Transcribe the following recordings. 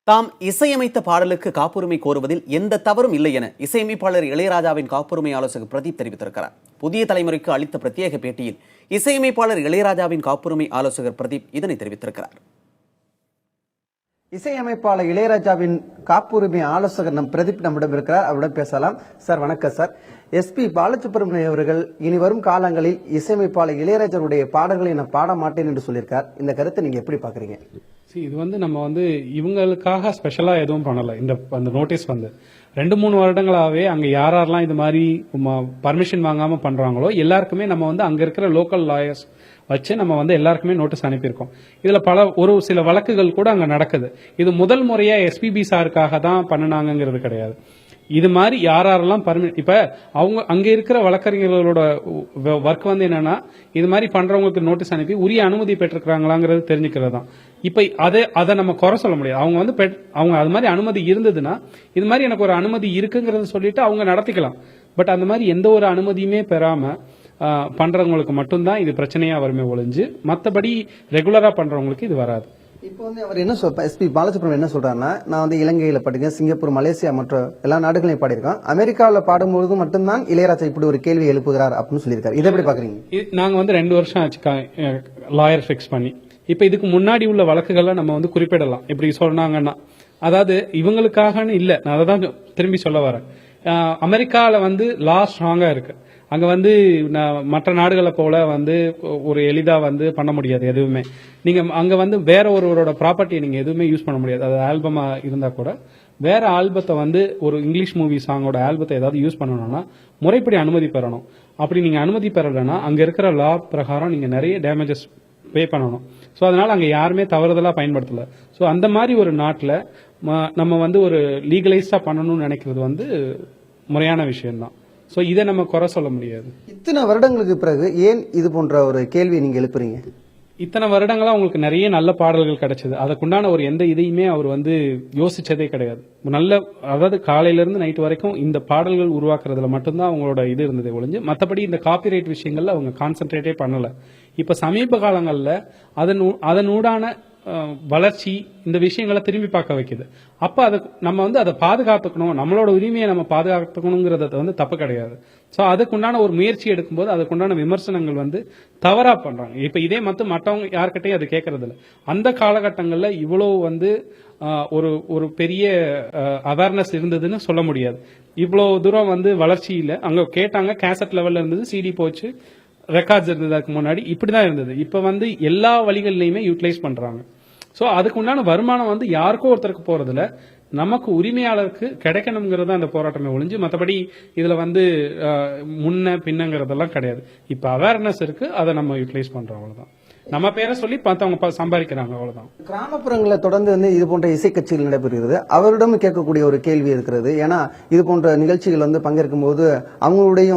தாம் இசையமைத்த பாடலுக்கு காப்புரிமை கோருவதில் எந்த தவறும் இல்லை என இசையமைப்பாளர் இளையராஜாவின் காப்புரிமை ஆலோசகர் பிரதீப் தெரிவித்திருக்கிறார். புதிய தலைமுறைக்கு அளித்த பிரத்யேக பேட்டியில் இசையமைப்பாளர் இளையராஜாவின் காப்புரிமை ஆலோசகர் பிரதீப் இதனை தெரிவித்திருக்கிறார். இசையமைப்பாளர் இளையராஜாவின் காப்புரிமை ஆலோசகர் பிரதீப் நம்மிடம் இருக்கிறார். அவருடன் பேசலாம். சார் வணக்கம் சார். SP பாலசுப்ரமணியம் அவர்கள் இனி வரும் காலங்களில் இசையமைப்பாளர் இளையராஜாவுடைய பாடல்களை நான் பாட மாட்டேன் என்று சொல்லியிருக்கார். இந்த கருத்தை நீங்க எப்படி பாக்குறீங்க? இது நம்ம இவங்களுக்காக ஸ்பெஷலா எதுவும் பண்ணல. அந்த நோட்டீஸ் 2-3 வருடங்களாவே அங்க யாரெல்லாம் இது மாதிரி பர்மிஷன் வாங்காம பண்றாங்களோ எல்லாருக்குமே நம்ம அங்க இருக்கிற லோக்கல் லாயர்ஸ் வச்சு நம்ம எல்லாருக்குமே நோட்டீஸ் அனுப்பியிருக்கோம். இதுல ஒரு சில வழக்குகள் கூட அங்க நடக்குது. இது முதல் முறையா SPB சாருக்காக தான் பண்ணினாங்கிறது கிடையாது. இது மாதிரி யாரெல்லாம் இப்ப அவங்க அங்க இருக்கிற வழக்கறிஞர்களோட ஒர்க் என்னன்னா இது மாதிரி பண்றவங்களுக்கு நோட்டீஸ் அனுப்பி உரிய அனுமதி பெற்றிருக்காங்களாங்கிறது தெரிஞ்சுக்கிறது தான். இப்ப அதை நம்ம குறை சொல்ல முடியாது. அவங்க அது மாதிரி அனுமதி இருந்ததுன்னா இது மாதிரி எனக்கு ஒரு அனுமதி இருக்குங்கிறத சொல்லிட்டு அவங்க நடத்திக்கலாம். பட் அந்த மாதிரி எந்த ஒரு அனுமதியுமே பெறாம பண்றவங்களுக்கு மட்டும்தான் இது பிரச்சனையா வருமே ஒழிஞ்சு மற்றபடி ரெகுலரா பண்றவங்களுக்கு இது வராது. இப்போ அவர் என்ன SP பாலசுப்ரமணியம் என்ன சொல்றாருன்னா, நான் இலங்கையில பாடிருக்கேன், சிங்கப்பூர், மலேசியா மற்ற எல்லா நாடுகளையும் பாடிருக்கேன், அமெரிக்காவில் பாடும்போது மட்டும்தான் இளையராஜா இப்படி ஒரு கேள்வி எழுப்புகிறார் அப்படின்னு சொல்லியிருக்காரு. இதை எப்படி பாக்குறீங்க? நாங்க 2 வருஷம் ஆச்சு லாயர் பிக்ஸ் பண்ணி. இப்ப இதுக்கு முன்னாடி உள்ள வழக்குகள்லாம் நம்ம குறிப்பிடலாம். இப்படி சொன்னாங்கன்னா அதாவது இவங்களுக்காக இல்ல, நான் அதை தான் திரும்பி சொல்ல வரேன். அமெரிக்கால லா ஸ்ட்ராங்கா இருக்கு. அங்க மற்ற நாடுகளை போல ஒரு எளிதா பண்ண முடியாது. எதுவுமே நீங்க அங்க வேற ஒருவரோட ப்ராப்பர்ட்டியை நீங்க எதுவுமே யூஸ் பண்ண முடியாது. அது ஆல்பமா இருந்தா கூட வேற ஆல்பத்தை ஒரு இங்கிலீஷ் மூவி சாங்கோட ஆல்பத்தை ஏதாவது யூஸ் பண்ணணும்னா முறைப்படி அனுமதி பெறணும். அப்படி நீங்க அனுமதி பெறலைன்னா அங்க இருக்கிற லா பிரகாரம் நீங்க நிறைய டேமேஜஸ் பே பண்ணணும். ஸோ அதனால அங்க யாருமே தவறுதலா பயன்படுத்தல. ஸோ அந்த மாதிரி ஒரு நாட்டில் நம்ம ஒரு லீகலைஸ்டா பண்ணணும்னு நினைக்கிறது முறையான விஷயம்தான். சோ இதை நம்ம குறை சொல்ல முடியாது. இத்தனை வருடங்களுக்கு பிறகு ஏன் இது போன்ற ஒரு கேள்வி நீங்க எழுப்புறீங்க? இத்தனை வருடங்களா உங்களுக்கு நிறைய நல்ல பாடல்கள் கிடைச்சது. அதுக்குண்டான ஒரு எந்த இதையுமே அவர் யோசிச்சதே கிடையாது. அதாவது காலையில இருந்து நைட் வரைக்கும் இந்த பாடல்கள் உருவாக்குறதுல மட்டும்தான் அவங்களோட இது இருந்தது ஒழிஞ்சு மற்றபடி இந்த காப்பிரைட் விஷயங்கள்ல அவங்க கான்சென்ட்ரேட்டே பண்ணல. இப்ப சமீப காலங்கள்ல அதனூடான வளர்ச்சி இந்த விஷயங்களை திரும்பி பார்க்க வைக்குது. அப்ப நம்ம அதை பாதுகாத்துக்கணும், நம்மளோட உரிமையை நம்ம பாதுகாத்துக்கணுங்கிறது தப்பு கிடையாது. சோ அதுக்குண்டான ஒரு முயற்சி எடுக்கும்போது அதுக்குண்டான விமர்சனங்கள் தவறா பண்றாங்க. இப்ப இதே மற்றவங்க யார்கிட்டையும் அது கேட்கறது இல்லை. அந்த காலகட்டங்கள்ல இவ்வளவு ஒரு பெரிய அவேர்னஸ் இருந்ததுன்னு சொல்ல முடியாது. இவ்வளவு தூரம் வளர்ச்சி இல்லை. அங்க கேட்டாங்க, கேசட் லெவல்ல இருந்தது, CD போச்சு, ரெக்கார்ட்ஸ் இருந்ததுக்கு முன்னாடி இப்படிதான் இருந்தது. இப்ப எல்லா வழிகள்லயுமே யூட்டிலைஸ் பண்றாங்க. சோ அதுக்கு உண்டான வருமானம் யாருக்கோ ஒருத்தருக்கு போறதுல நமக்கு உரிமையாளருக்கு கிடைக்கணுங்கிறது அந்த போராட்டமே ஒழிஞ்சு மற்றபடி இதுல முன்ன பின்னங்கிறதெல்லாம் கிடையாது. இப்ப அவேர்னஸ் இருக்கு, அதை நம்ம யூட்டிலைஸ் பண்றோம். அவ்வளவுதான். நம்ம பேரை சொல்லி அவங்க சம்பாதிக்கிறாங்க, அவ்வளவுதான். கிராமப்புறங்களில் தொடர்ந்து இது போன்ற இசை கட்சிகள் நடைபெறுகிறது. அவரிடம் கேட்கக்கூடிய ஒரு கேள்வி இருக்கிறது. ஏன்னா இது போன்ற நிகழ்ச்சிகள் பங்கேற்கும் போது அவங்களுடைய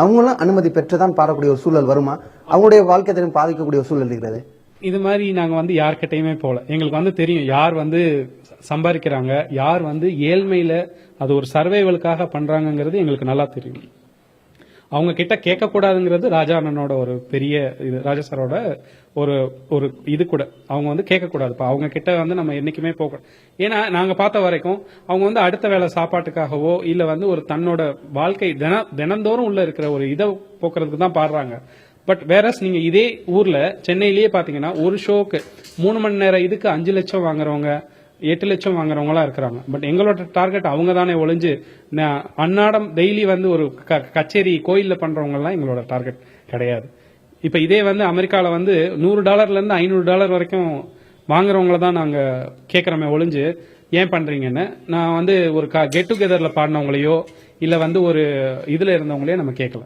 அவங்களும் அனுமதி பெற்றுதான் பாடக்கூடிய ஒரு சூழல் வருமா? அவங்களுடைய வாழ்க்கை திறன் பாதிக்கக்கூடிய ஒரு சூழல் இருக்கிறது. இது மாதிரி நாங்க யார்கிட்டயுமே போல. எங்களுக்கு தெரியும் யார் சம்பாதிக்கிறாங்க, யார் ஏழ்மையில அது ஒரு சர்வைவலுக்காக பண்றாங்கிறது எங்களுக்கு நல்லா தெரியும். அவங்க கிட்ட கேட்க கூடாதுங்கிறது ராஜா அண்ணனோட ஒரு பெரிய இது, ராஜா சாரோட ஒரு இது கூட. அவங்க கேட்க கூடாது. அவங்க கிட்ட நம்ம என்னைக்குமே போக. ஏன்னா நாங்க பார்த்த வரைக்கும் அவங்க அடுத்த வேளை சாப்பாட்டுக்காகவோ இல்ல ஒரு தன்னோட வாழ்க்கை தினந்தோறும் உள்ள இருக்கிற ஒரு இதை போக்குறதுக்கு தான் பாடுறாங்க. பட் வேறஸ் நீங்க இதே ஊர்ல சென்னையிலேயே பாத்தீங்கன்னா ஒரு ஷோக்கு 3 மணி நேரம் இதுக்கு 5 லட்சம் வாங்குறவங்க, 8 லட்சம் வாங்குறவங்களா இருக்கிறாங்க. பட் எங்களோட டார்கெட் அவங்க தானே ஒழிஞ்சு அன்னாடம் டெய்லி ஒரு கச்சேரி கோயில்ல பண்றவங்க எல்லாம் எங்களோட டார்கெட் கிடையாது. இப்ப இதே அமெரிக்கால $100 இருந்து $500 வரைக்கும் வாங்குறவங்கள தான் நாங்க கேட்கறோமே ஒழிஞ்சு ஏன் பண்றீங்கன்னு நான் ஒரு கெட் டுகெதர்ல பாடினவங்களையோ இல்ல ஒரு இதுல இருந்தவங்களையோ நம்ம கேட்கல.